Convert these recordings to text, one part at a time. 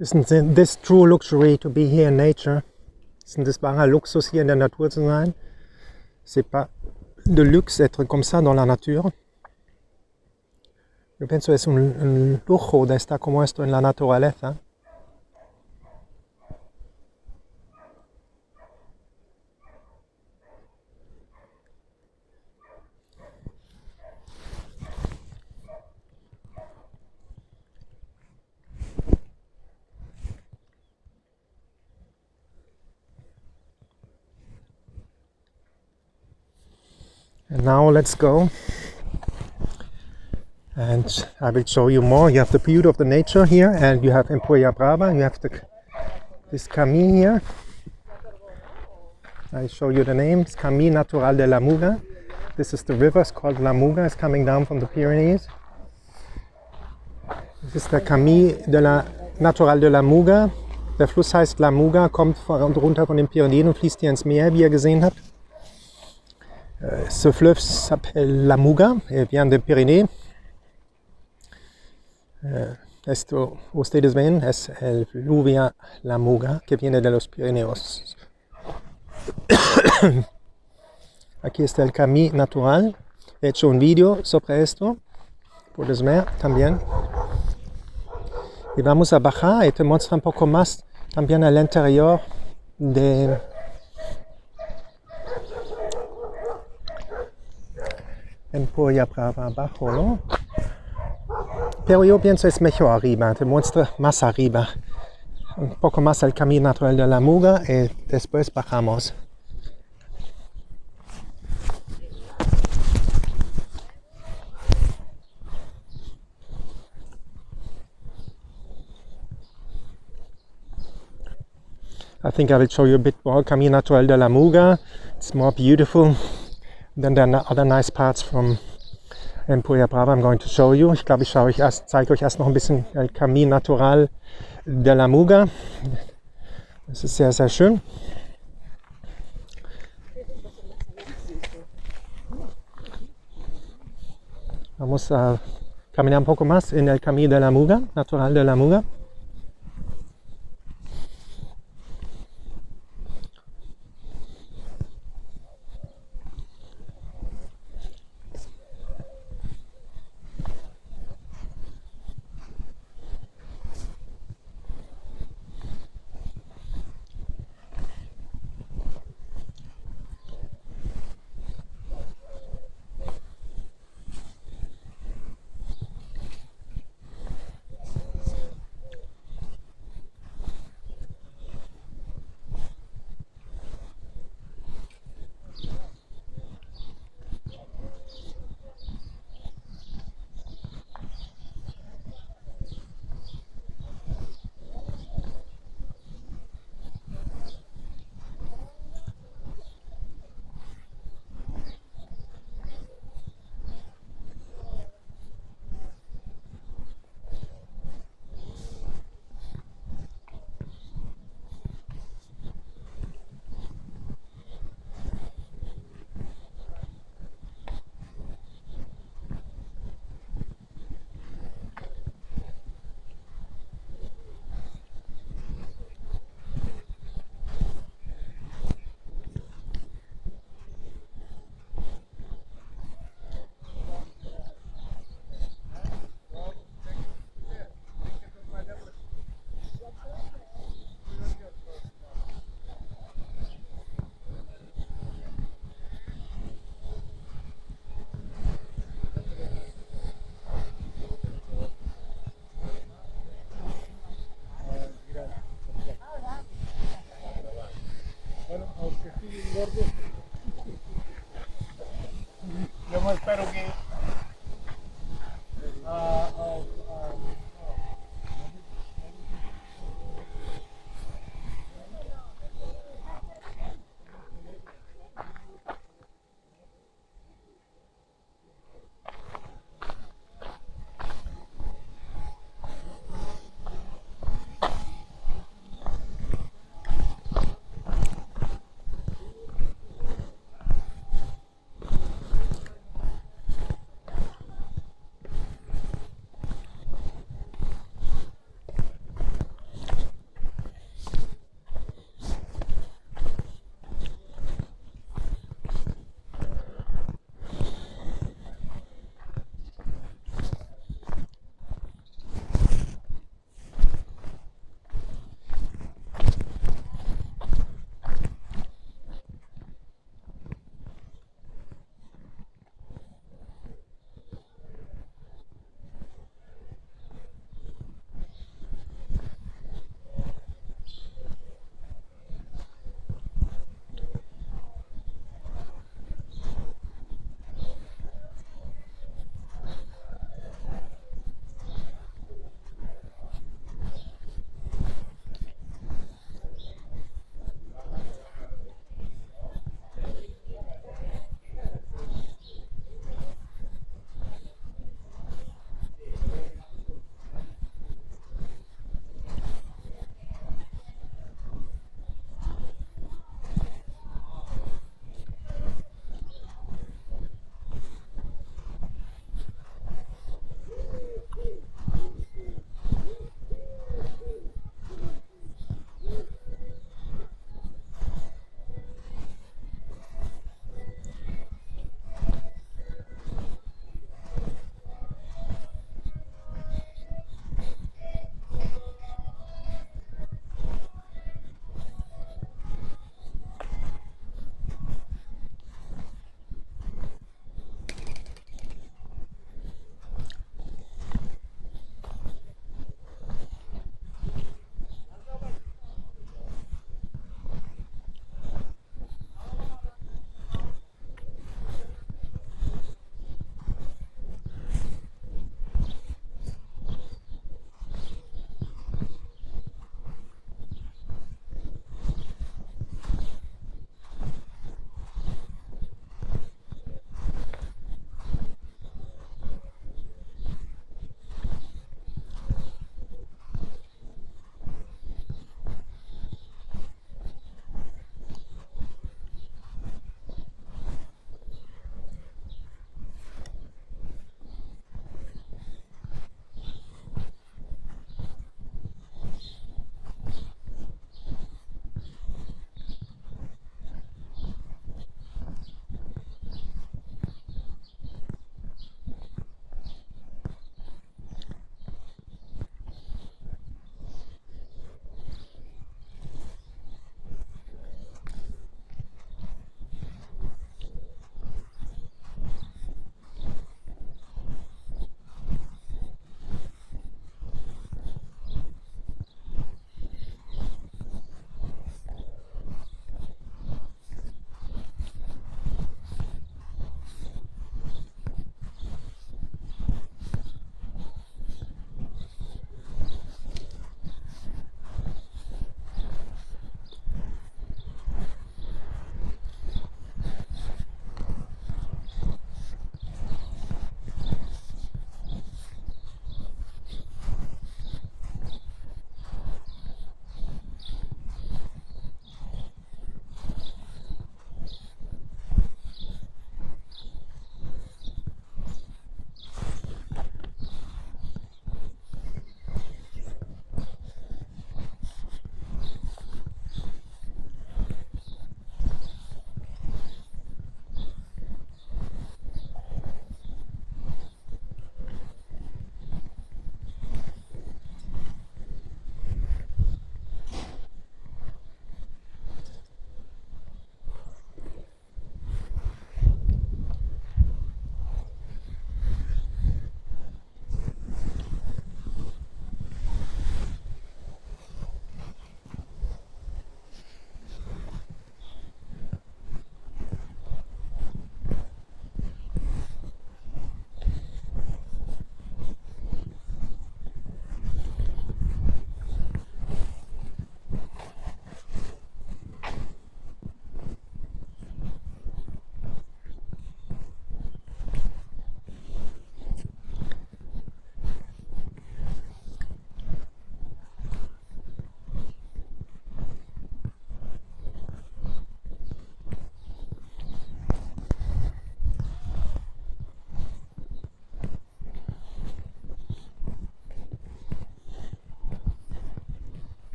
Isn't this true luxury to be here in nature? Isn't this wahrer Luxus, hier in der Natur zu sein? C'est pas de luxe être comme ça dans la nature. Yo pienso es un lujo de estar como esto en la naturaleza. And now let's go, and I will show you more. You have the beauty of the nature here, and you have Empuriabrava. You have this Camí here. I show you the name. It's Camí Natural de la Muga. This is the river. It's called La Muga. It's coming down from the Pyrenees. This is the Camí Natural de la Muga. Der Fluss heißt La Muga, kommt runter von den Pyrenäen und fließt hier ins Meer, wie ihr gesehen habt. Ce fleuve s'appelle la Muga, et vient des Pyrénées. Ustedes ven, es el fluvia la Muga, que viene de los Pirineos. Aquí está el Camí Natural. He hecho un video sobre esto. Puedes ver también. Y vamos a bajar y te muestro un poco más también el interior de Empuriabrava abajo, ¿no? Pero yo pienso es mejor arriba, te muestro más arriba. Un poco más el camino natural de la Muga y después bajamos. I think I will show you a bit more Camino Natural de la Muga. It's more beautiful than the other nice parts from Empuriabrava I'm going to show you. Ich glaube, zeige euch erst noch ein bisschen El Camí Natural de la Muga. Das ist sehr, sehr schön. Vamos a caminar un poco más en el Camí de la Muga, Natural de la Muga.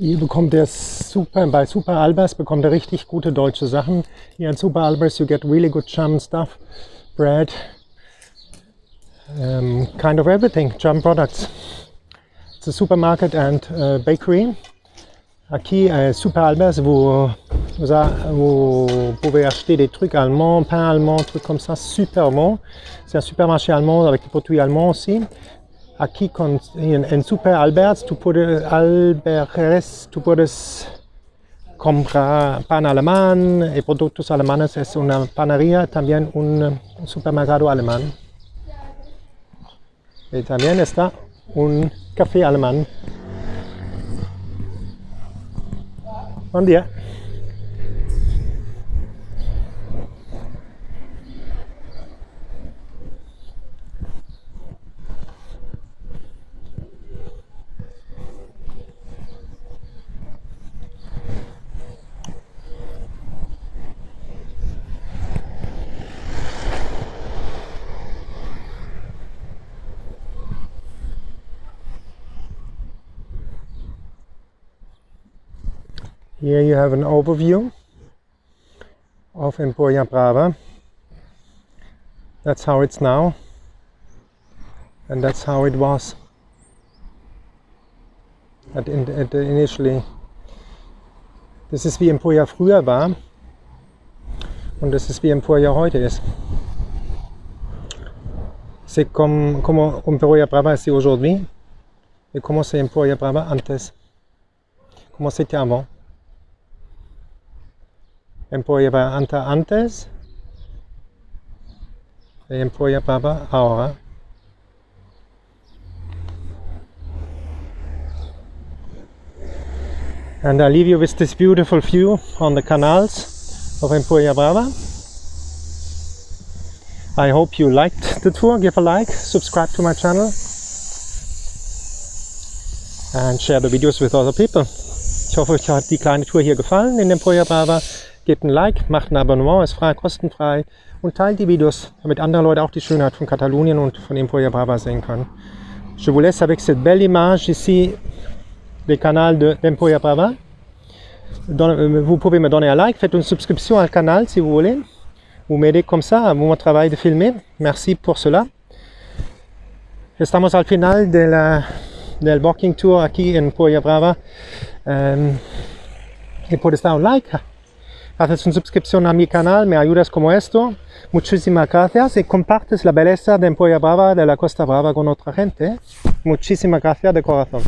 Hier bekommt ihr bei Super Albers bekommt ihr richtig gute deutsche Sachen. Here in Super Albers you get really good German stuff, bread, kind of everything, German products. It's a supermarket and bakery. Aqui, Super Albers, vous pouvez acheter des trucs allemands, pain allemand, trucs comme ça, super bon. C'est un supermarché allemand avec des produits allemands aussi. Aqui en Super Alberts, tu puedes comprar pan alemán y productos alemanes. Es una panadería, también un supermercado alemán. Y también está un café alemán. Buen día. Here you have an overview of Empuriabrava. That's how it's now, and that's how it was initially. Das ist wie Empuria früher war, und das ist wie Empuria heute ist. C'est comme Empuriabrava c'est aujourd'hui, et comment c'est Empuriabrava antes. Comment c'était avant. Empuriabrava antes y Empuriabrava ahora. And I leave you with this beautiful view on the canals of Empuriabrava. I hope you liked the tour. Give a like, subscribe to my channel, and share the videos with other people. Ich hoffe, euch hat die kleine Tour hier gefallen in Empuriabrava. Gebt ein Like, macht ein Abonnement, ist frei, kostenfrei, und teilt die Videos, damit andere Leute auch die Schönheit von Katalonien und von Empuriabrava sehen können. Je vous laisse avec cette belle image ici, le canal d'Empuriabrava. Vous pouvez me donner un like, faites une subscription au canal si vous voulez. Vous m'aidez comme ça à mon travail de filmer. Merci pour cela. Estamos al final del walking tour aquí en Empuriabrava. Y puedes dar un like. Haces una suscripción a mi canal, me ayudas como esto. Muchísimas gracias y compartes la belleza de Empuriabrava, de la Costa Brava con otra gente. Muchísimas gracias de corazón.